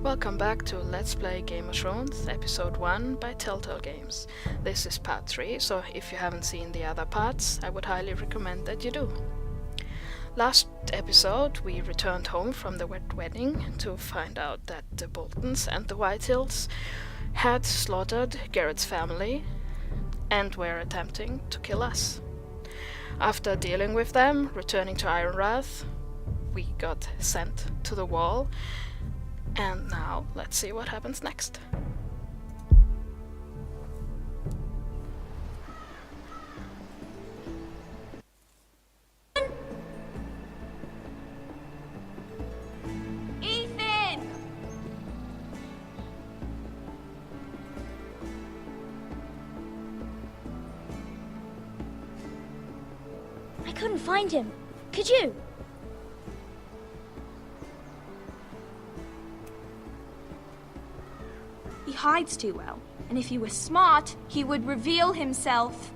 Welcome back to Let's Play Game of Thrones, Episode 1 by Telltale Games. This is part 3, so if you haven't seen the other parts, I would highly recommend that you do. Last episode, we returned home from the wet wedding to find out that the Boltons and the Whitehills had slaughtered Garrett's family and were attempting to kill us. After dealing with them, returning to Ironrath, we got sent to the wall. And now, let's see what happens next. Ethan! I couldn't find him. Could you? He hides too well, and if he were smart, he would reveal himself.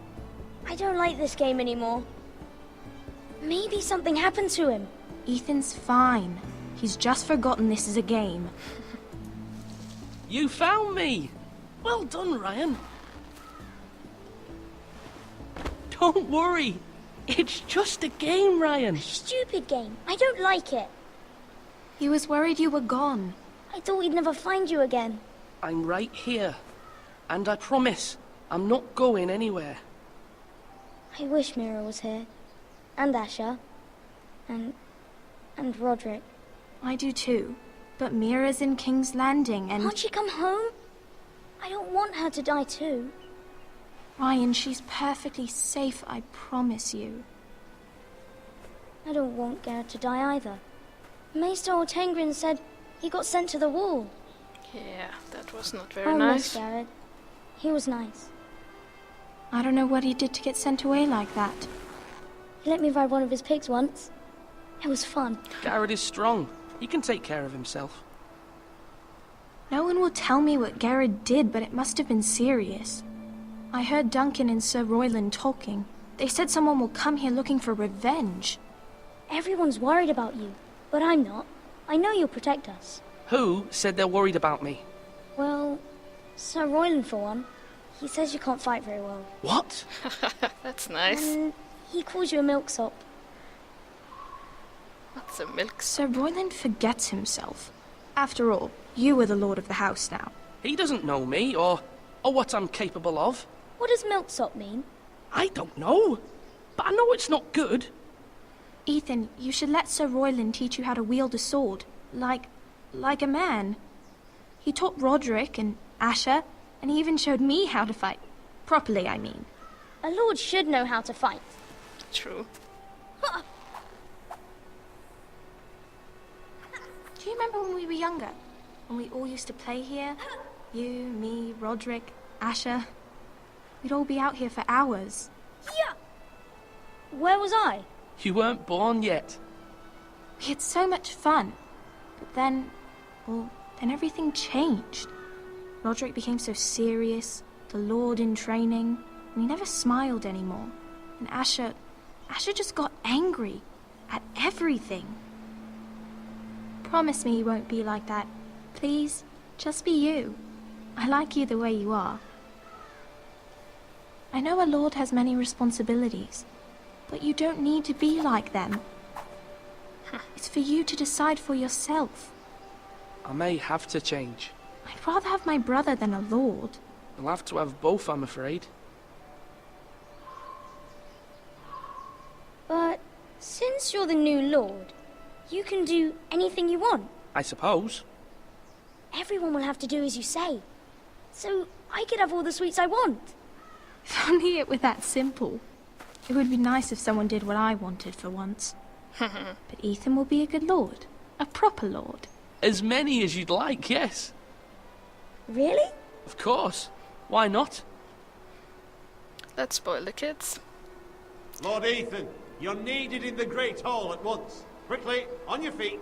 I don't like this game anymore. Maybe something happened to him. Ethan's fine. He's just forgotten this is a game. You found me! Well done, Ryan. Don't worry. It's just a game, Ryan. Stupid game. I don't like it. He was worried you were gone. I thought we'd never find you again. I'm right here. And I promise, I'm not going anywhere. I wish Mira was here. And Asher. And Roderick. I do too. But Mira's in King's Landing and... Can't she come home? I don't want her to die too. Ryan, she's perfectly safe, I promise you. I don't want Garrett to die either. Maester Ortengrin said he got sent to the wall. Yeah, that was not very I nice. miss Garrett. He was nice. I don't know what he did to get sent away like that. He let me ride one of his pigs once. It was fun. Garrett is strong. He can take care of himself. No one will tell me what Garrett did, but it must have been serious. I heard Duncan and Sir Royland talking. They said someone will come here looking for revenge. Everyone's worried about you, but I'm not. I know you'll protect us. Who said they're worried about me? Well, Sir Royland for one. He says you can't fight very well. What? That's nice. And he calls you a milksop. What's a milk? Sir Royland forgets himself. After all, you are the lord of the house now. He doesn't know me, or what I'm capable of. What does milksop mean? I don't know. But I know it's not good. Ethan, you should let Sir Royland teach you how to wield a sword. Like a man. He taught Roderick and Asher, and he even showed me how to fight. Properly, I mean. A lord should know how to fight. True. Do you remember when we were younger? When we all used to play here? You, me, Roderick, Asher. We'd all be out here for hours. Yeah. Where was I? You weren't born yet. We had so much fun. But then everything changed. Roderick became so serious, the Lord in training, and he never smiled anymore. And Asher just got angry at everything. Promise me you won't be like that. Please, just be you. I like you the way you are. I know a lord has many responsibilities, but you don't need to be like them. It's for you to decide for yourself. I may have to change. I'd rather have my brother than a lord. I'll have to have both, I'm afraid. But since you're the new lord, you can do anything you want. I suppose. Everyone will have to do as you say. So I could have all the sweets I want. If only it were that simple. It would be nice if someone did what I wanted for once. But Ethan will be a good lord. A proper lord. As many as you'd like, yes. Really? Of course. Why not? Let's spoil the kids. Lord Ethan, you're needed in the Great Hall at once. Quickly, on your feet.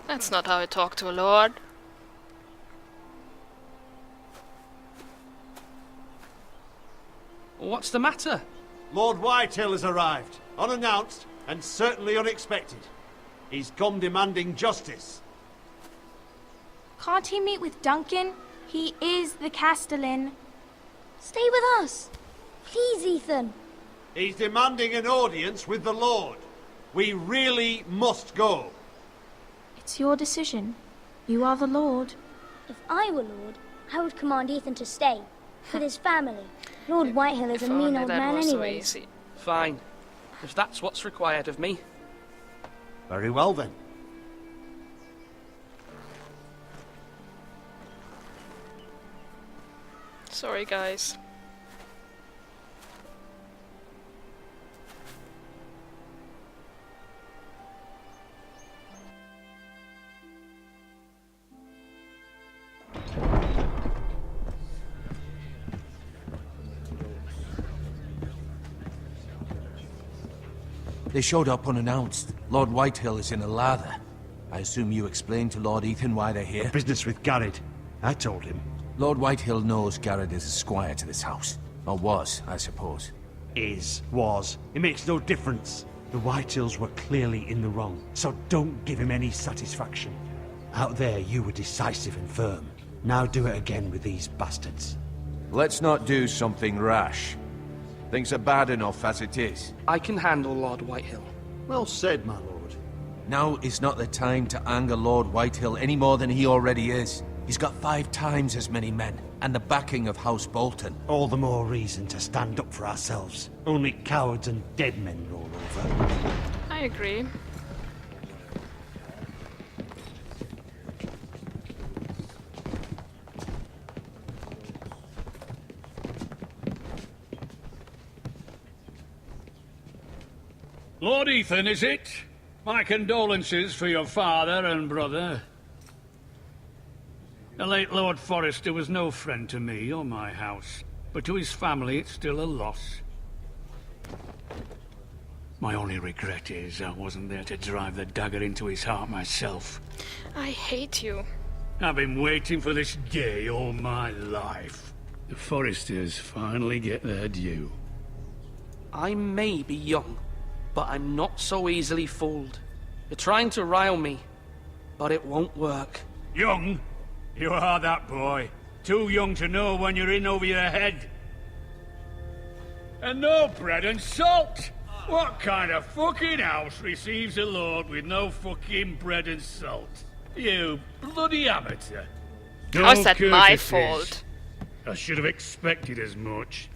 That's not how I talk to a lord. What's the matter? Lord Whitehill has arrived, unannounced and certainly unexpected. He's come demanding justice. Can't he meet with Duncan? He is the Castellan. Stay with us. Please, Ethan. He's demanding an audience with the Lord. We really must go. It's your decision. You are the Lord. If I were Lord, I would command Ethan to stay. With his family. Lord Whitehill is a mean old man anyway. Fine. If that's what's required of me. Very well then. Sorry, guys. They showed up unannounced. Lord Whitehill is in a lather. I assume you explained to Lord Ethan why they're here? Business with Garrett. I told him. Lord Whitehill knows Garrett is a squire to this house. Or was, I suppose. Was. It makes no difference. The Whitehills were clearly in the wrong, so don't give him any satisfaction. Out there, you were decisive and firm. Now do it again with these bastards. Let's not do something rash. Things are bad enough as it is. I can handle Lord Whitehill. Well said, my lord. Now is not the time to anger Lord Whitehill any more than he already is. He's got 5 times as many men, and the backing of House Bolton. All the more reason to stand up for ourselves. Only cowards and dead men roll over. I agree. Lord Ethan, is it? My condolences for your father and brother. The late Lord Forrester was no friend to me or my house, but to his family it's still a loss. My only regret is I wasn't there to drive the dagger into his heart myself. I hate you. I've been waiting for this day all my life. The Forresters finally get their due. I may be young, but I'm not so easily fooled. You're trying to rile me, but it won't work. Young? You are that boy. Too young to know when you're in over your head. And no bread and salt! What kind of fucking house receives a lord with no fucking bread and salt? You bloody amateur. How's that my courtesies. fault? I should have expected as much.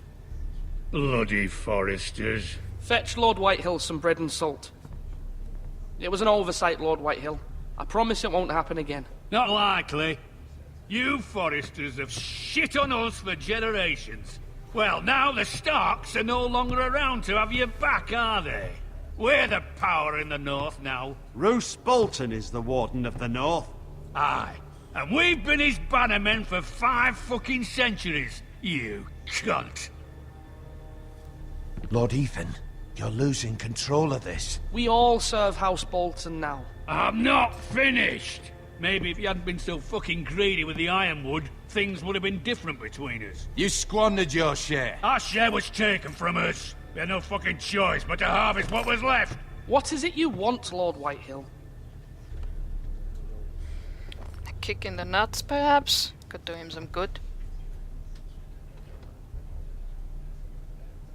Bloody Forresters. Fetch Lord Whitehill some bread and salt. It was an oversight, Lord Whitehill. I promise it won't happen again. Not likely. You Forresters have shit on us for generations. Well, now the Starks are no longer around to have your back, are they? We're the power in the north now. Roose Bolton is the Warden of the North. Aye. And we've been his bannermen for 5 fucking centuries, you cunt. Lord Ethan, you're losing control of this. We all serve House Bolton now. I'm not finished. Maybe if you hadn't been so fucking greedy with the ironwood, things would have been different between us. You squandered your share. Our share was taken from us. We had no fucking choice but to harvest what was left. What is it you want, Lord Whitehill? A kick in the nuts, perhaps? Could do him some good.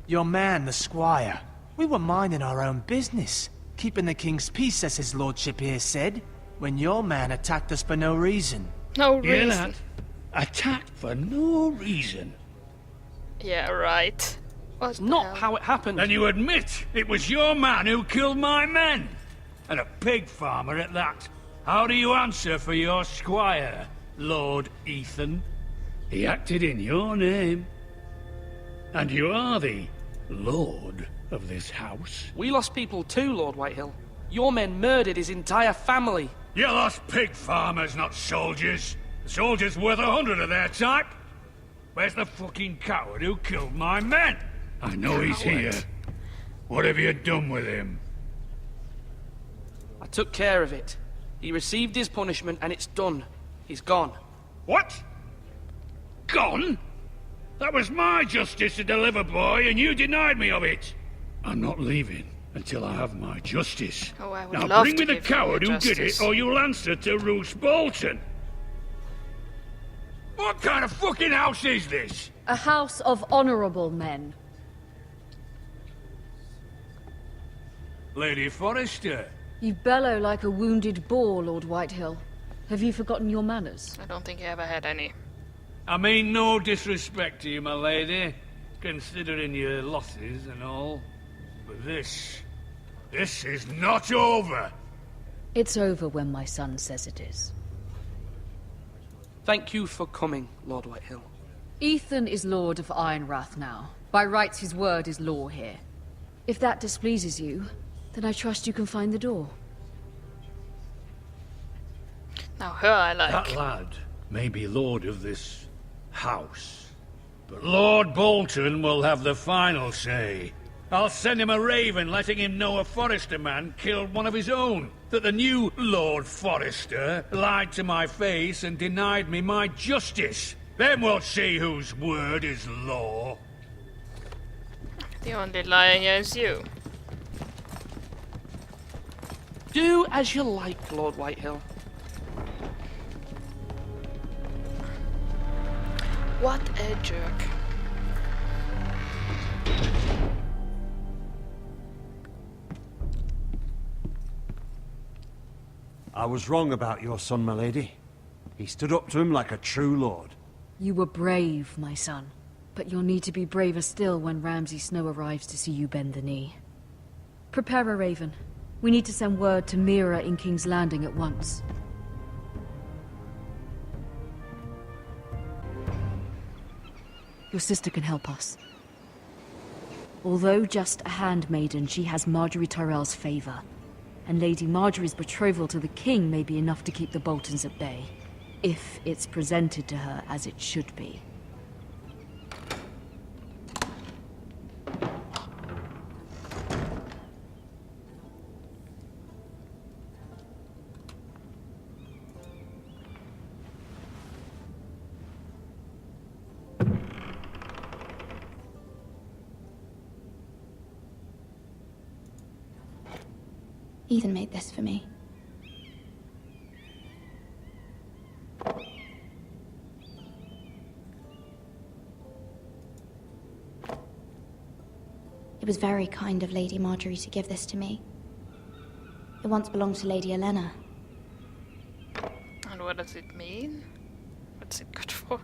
Your man, the squire. We were minding our own business, keeping the king's peace, as his lordship here said, when your man attacked us for no reason. No Hear reason. that? Attacked for no reason. Yeah, right. What's Not how it happened. Then you admit it was your man who killed my men. And a pig farmer at that. How do you answer for your squire, Lord Ethan? He acted in your name. And you are the lord of this house. We lost people too, Lord Whitehill. Your men murdered his entire family. You lost pig farmers, not soldiers. The soldiers worth 100 of their type. Where's the fucking coward who killed my men? I know he's here. What have you done with him? I took care of it. He received his punishment and it's done. He's gone. What? Gone? That was my justice to deliver, boy, and you denied me of it. I'm not leaving until I have my justice. Oh, I would now love bring to me the give you coward your who did it, justice. or you'll answer to Roose Bolton. What kind of fucking house is this? A house of honorable men. Lady Forrester. You bellow like a wounded boar, Lord Whitehill. Have you forgotten your manners? I don't think he ever had any. I mean no disrespect to you, my lady, considering your losses and all. But this is not over. It's over when my son says it is. Thank you for coming, Lord Whitehill. Ethan is Lord of Ironrath now. By rights, his word is law here. If that displeases you, then I trust you can find the door. Now her I like. That lad may be lord of this house, but Lord Bolton will have the final say. I'll send him a raven letting him know a Forrester man killed one of his own. That the new Lord Forrester lied to my face and denied me my justice. Then we'll see whose word is law. The only liar here is you. Do as you like, Lord Whitehill. What a jerk. I was wrong about your son, my lady. He stood up to him like a true lord. You were brave, my son. But you'll need to be braver still when Ramsay Snow arrives to see you bend the knee. Prepare a raven. We need to send word to Mira in King's Landing at once. Your sister can help us. Although just a handmaiden, she has Marjorie Tyrell's favor. And Lady Marjorie's betrothal to the king may be enough to keep the Boltons at bay. If it's presented to her as it should be. Ethan made this for me. It was very kind of Lady Marjorie to give this to me. It once belonged to Lady Elena. And what does it mean? What's it good for?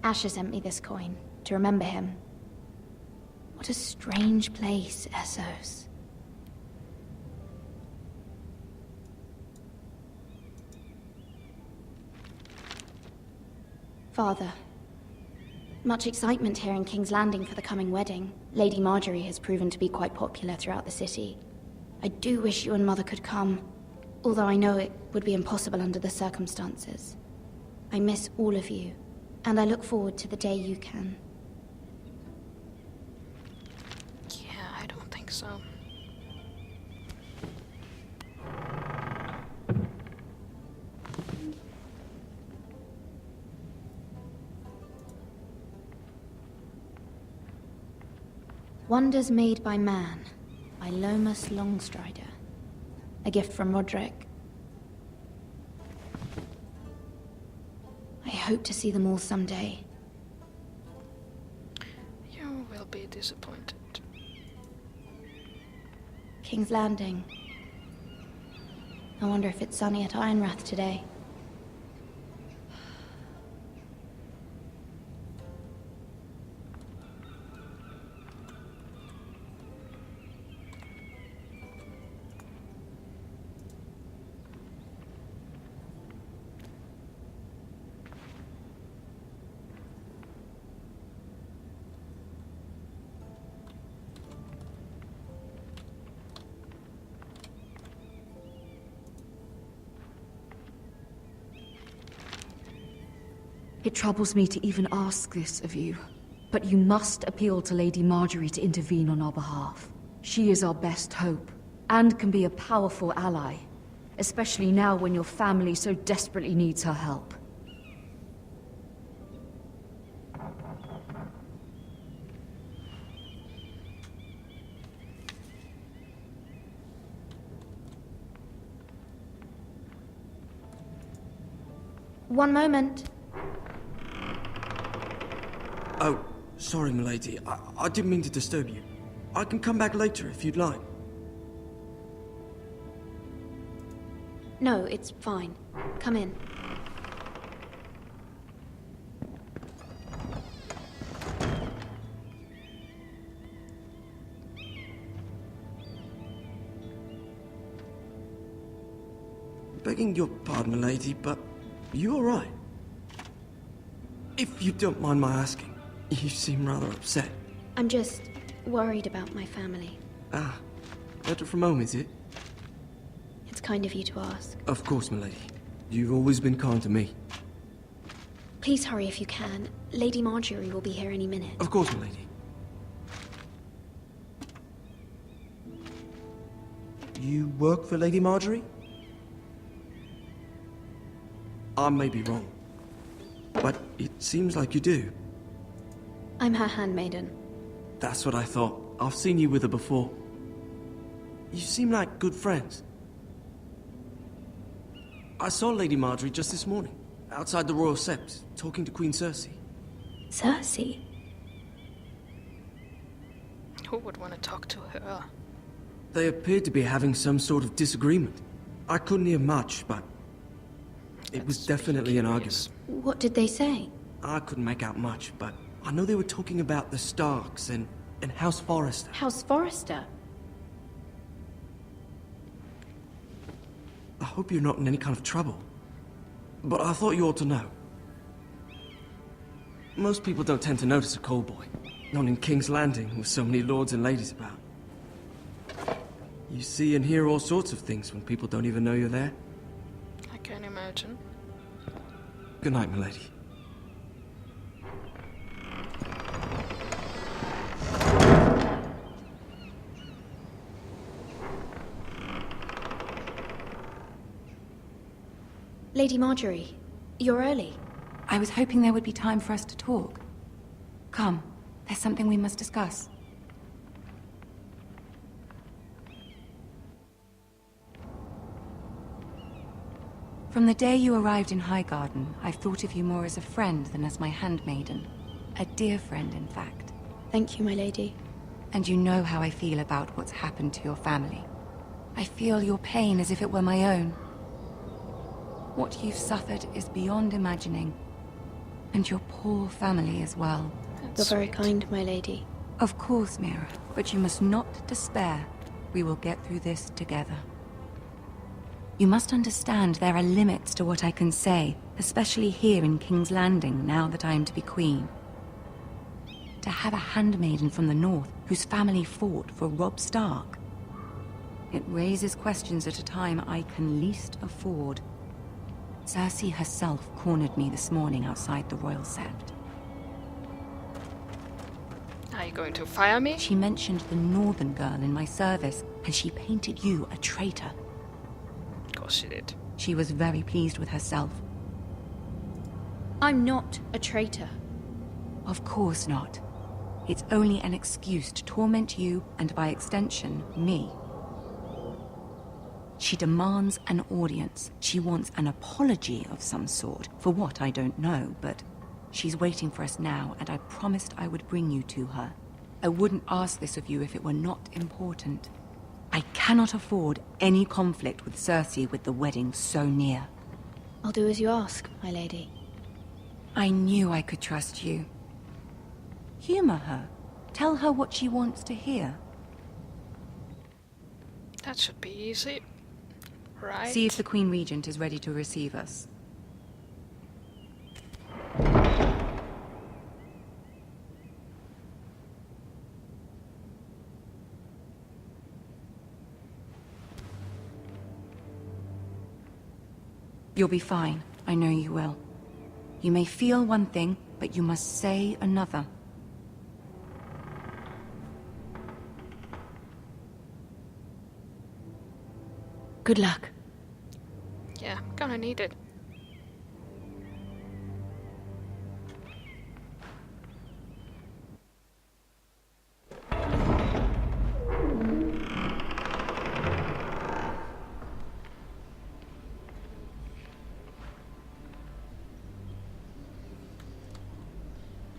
Asher sent me this coin to remember him. What a strange place, Essos. Father, much excitement here in King's Landing for the coming wedding. Lady Marjorie has proven to be quite popular throughout the city. I do wish you and Mother could come, although I know it would be impossible under the circumstances. I miss all of you, and I look forward to the day you can. Yeah, I don't think so. Wonders Made by Man, by Lomas Longstrider. A gift from Roderick. I hope to see them all someday. You will be disappointed. King's Landing. I wonder if it's sunny at Ironrath today. It troubles me to even ask this of you, but you must appeal to Lady Marjorie to intervene on our behalf. She is our best hope, and can be a powerful ally, especially now when your family so desperately needs her help. One moment. Oh, sorry, milady. I didn't mean to disturb you. I can come back later if you'd like. No, it's fine. Come in. Begging your pardon, milady, but you all right? If you don't mind my asking, you seem rather upset. I'm just worried about my family. Ah, better from home, is it? It's kind of you to ask. Of course, milady. You've always been kind to me. Please hurry if you can. Lady Marjorie will be here any minute. Of course, milady. You work for Lady Marjorie? I may be wrong, but it seems like you do. I'm her handmaiden. That's what I thought. I've seen you with her before. You seem like good friends. I saw Lady Marjorie just this morning, outside the Royal Sept, talking to Queen Cersei. Cersei? Who would want to talk to her? They appeared to be having some sort of disagreement. I couldn't hear much, but it was definitely an argument. What did they say? I couldn't make out much, but I know they were talking about the Starks and House Forrester. House Forrester? I hope you're not in any kind of trouble. But I thought you ought to know. Most people don't tend to notice a callboy. Not in King's Landing, with so many lords and ladies about. You see and hear all sorts of things when people don't even know you're there. I can imagine. Good night, milady. Lady Marjorie, you're early. I was hoping there would be time for us to talk. Come, there's something we must discuss. From the day you arrived in Highgarden, I've thought of you more as a friend than as my handmaiden. A dear friend, in fact. Thank you, my lady. And you know how I feel about what's happened to your family. I feel your pain as if it were my own. What you've suffered is beyond imagining. And your poor family as well. You're very kind, my lady. Of course, Mira, but you must not despair. We will get through this together. You must understand there are limits to what I can say, especially here in King's Landing, now that I am to be queen. To have a handmaiden from the north whose family fought for Robb Stark. It raises questions at a time I can least afford. Cersei herself cornered me this morning outside the Royal Sept. Are you going to fire me? She mentioned the northern girl in my service, and she painted you a traitor. Of course she did. She was very pleased with herself. I'm not a traitor. Of course not. It's only an excuse to torment you, and by extension, me. She demands an audience. She wants an apology of some sort, for what I don't know, but she's waiting for us now, and I promised I would bring you to her. I wouldn't ask this of you if it were not important. I cannot afford any conflict with Cersei with the wedding so near. I'll do as you ask, my lady. I knew I could trust you. Humor her. Tell her what she wants to hear. That should be easy. Right. See if the Queen Regent is ready to receive us. You'll be fine. I know you will. You may feel one thing, but you must say another. Good luck. Yeah, gonna need it.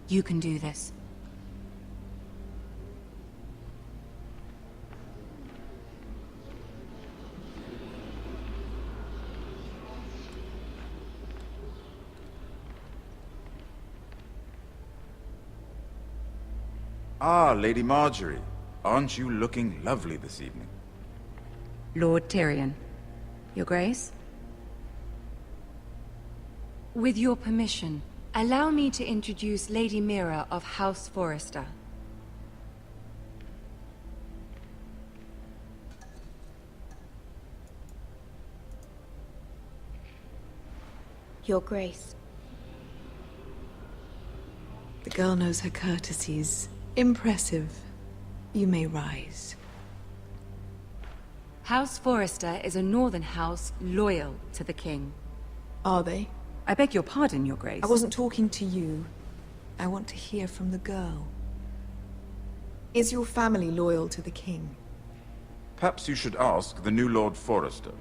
You can do this. Ah, Lady Marjorie. Aren't you looking lovely this evening? Lord Tyrion. Your Grace? With your permission, allow me to introduce Lady Mira of House Forrester. Your Grace. The girl knows her courtesies. Impressive. You may rise. House Forrester is a northern house loyal to the king. Are they? I beg your pardon, Your Grace. I wasn't talking to you. I want to hear from the girl. Is your family loyal to the king? Perhaps you should ask the new Lord Forrester.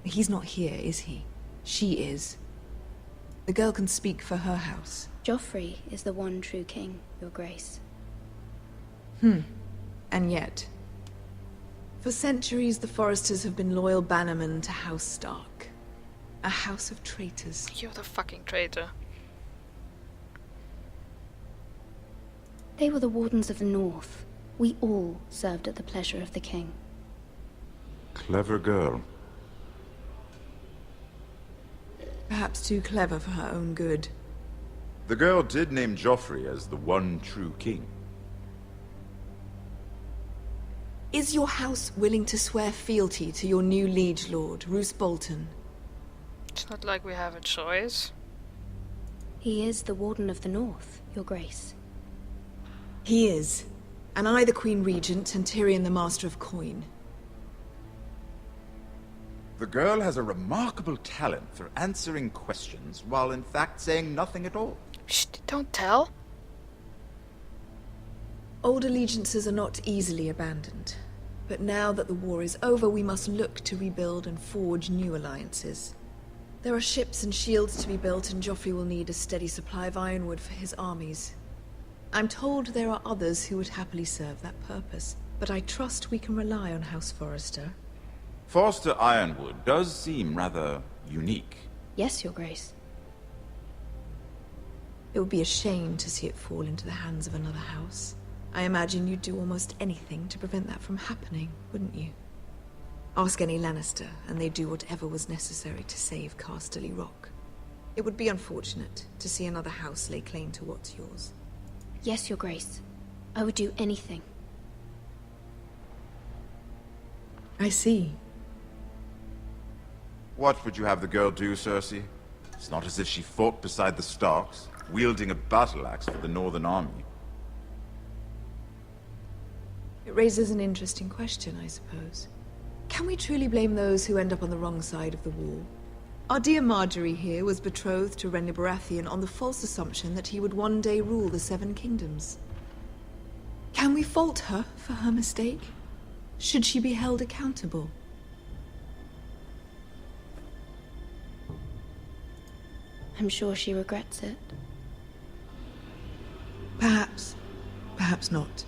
He's not here, is he? She is. The girl can speak for her house. Joffrey is the one true king, Your Grace. And yet... For centuries, the Forresters have been loyal bannermen to House Stark. A house of traitors. You're the fucking traitor. They were the Wardens of the North. We all served at the pleasure of the king. Clever girl. Perhaps too clever for her own good. The girl did name Joffrey as the one true king. Is your house willing to swear fealty to your new liege lord, Roose Bolton? It's not like we have a choice. He is the Warden of the North, Your Grace. He is. And I the Queen Regent and Tyrion the Master of Coin. The girl has a remarkable talent for answering questions while in fact saying nothing at all. Shh, don't tell. Old allegiances are not easily abandoned. But now that the war is over, we must look to rebuild and forge new alliances. There are ships and shields to be built, and Joffrey will need a steady supply of ironwood for his armies. I'm told there are others who would happily serve that purpose, but I trust we can rely on House Forrester. Forster Ironwood does seem rather unique. Yes, Your Grace. It would be a shame to see it fall into the hands of another house. I imagine you'd do almost anything to prevent that from happening, wouldn't you? Ask any Lannister, and they'd do whatever was necessary to save Casterly Rock. It would be unfortunate to see another house lay claim to what's yours. Yes, Your Grace. I would do anything. I see. What would you have the girl do, Cersei? It's not as if she fought beside the Starks, wielding a battle axe for the Northern Army. It raises an interesting question, I suppose. Can we truly blame those who end up on the wrong side of the wall? Our dear Marjorie here was betrothed to Renly Baratheon on the false assumption that he would one day rule the Seven Kingdoms. Can we fault her for her mistake? Should she be held accountable? I'm sure she regrets it. Perhaps. Perhaps not.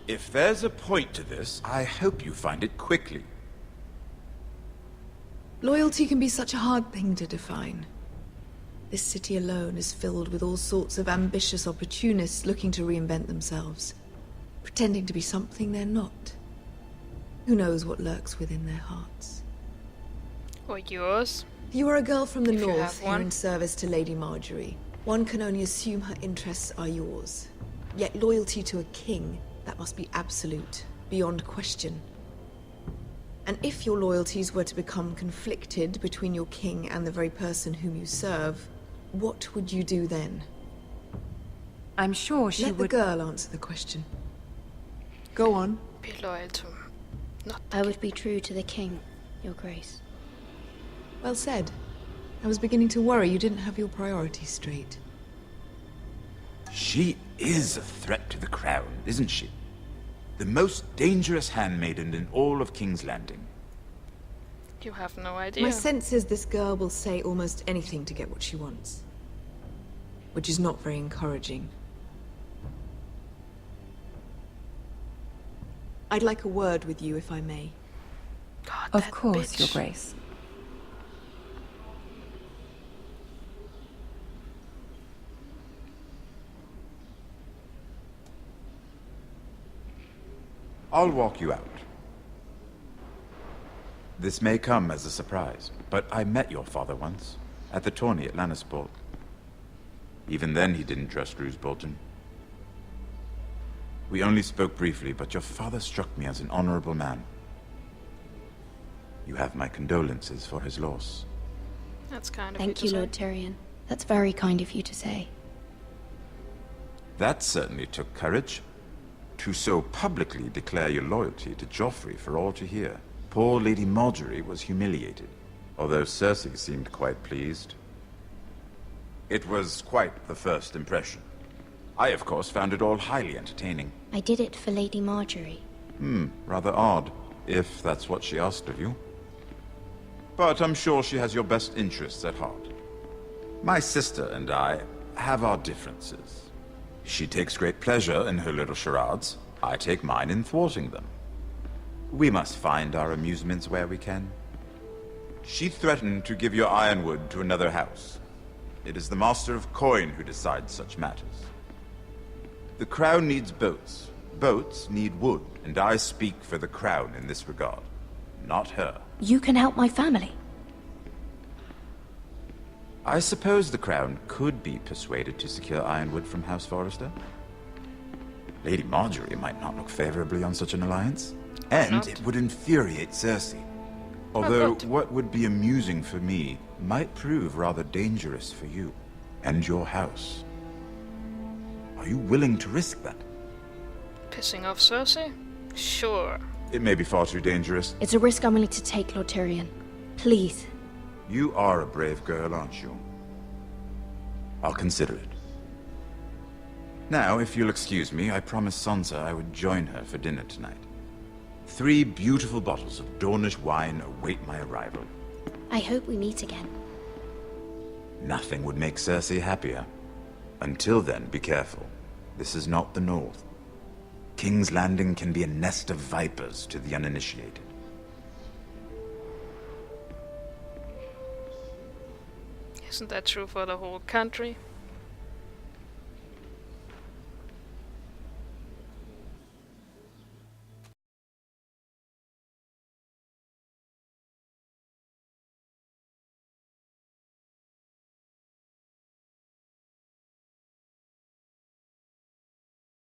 If there's a point to this, I hope you find it quickly. Loyalty can be such a hard thing to define. This city alone is filled with all sorts of ambitious opportunists looking to reinvent themselves, pretending to be something they're not. Who knows what lurks within their hearts? Or yours? You are a girl from the If you north have here one. in service to Lady Marjorie. One can only assume her interests are yours. Yet loyalty to a king, that must be absolute, beyond question. And if your loyalties were to become conflicted between your king and the very person whom you serve, what would you do then? I'm sure she Let would... the girl answer the question. Go on. Be loyal to not I would be true to the king, Your Grace. Well said. I was beginning to worry you didn't have your priorities straight. She is a threat to the crown, isn't she? The most dangerous handmaiden in all of King's Landing. You have no idea. My sense is this girl will say almost anything to get what she wants. which is not very encouraging. I'd like a word with you, if I may. God, Of that course, bitch. Your Grace. I'll walk you out. This may come as a surprise, but I met your father once, at the tourney at Lannisport. Even then he didn't trust Roose Bolton. We only spoke briefly, but your father struck me as an honorable man. You have my condolences for his loss. That's kind of Thank you, to say. Lord Tyrion. That's very kind of you to say. That certainly took courage. To so publicly declare your loyalty to Joffrey for all to hear. Poor Lady Margaery was humiliated, although Cersei seemed quite pleased. It was quite the first impression. I, of course, found it all highly entertaining. I did it for Lady Margaery. Rather odd, if that's what she asked of you. But I'm sure she has your best interests at heart. My sister and I have our differences. She takes great pleasure in her little charades. I take mine in thwarting them. We must find our amusements where we can. She threatened to give your ironwood to another house. It is the Master of Coin who decides such matters. The Crown needs boats. Boats need wood, and I speak for the Crown in this regard. Not her. You can help my family. I suppose the Crown could be persuaded to secure ironwood from House Forrester. Lady Margaery might not look favorably on such an alliance. And it would infuriate Cersei. Although what would be amusing for me might prove rather dangerous for you and your house. Are you willing to risk that? Pissing off Cersei? Sure. It may be far too dangerous. It's a risk I'm willing to take, Lord Tyrion. Please. You are a brave girl, aren't you? I'll consider it. Now, if you'll excuse me, I promised Sansa I would join her for dinner tonight. 3 beautiful bottles of Dornish wine await my arrival. I hope we meet again. Nothing would make Cersei happier. Until then, be careful. This is not the North. King's Landing can be a nest of vipers to the uninitiated. Isn't that true for the whole country?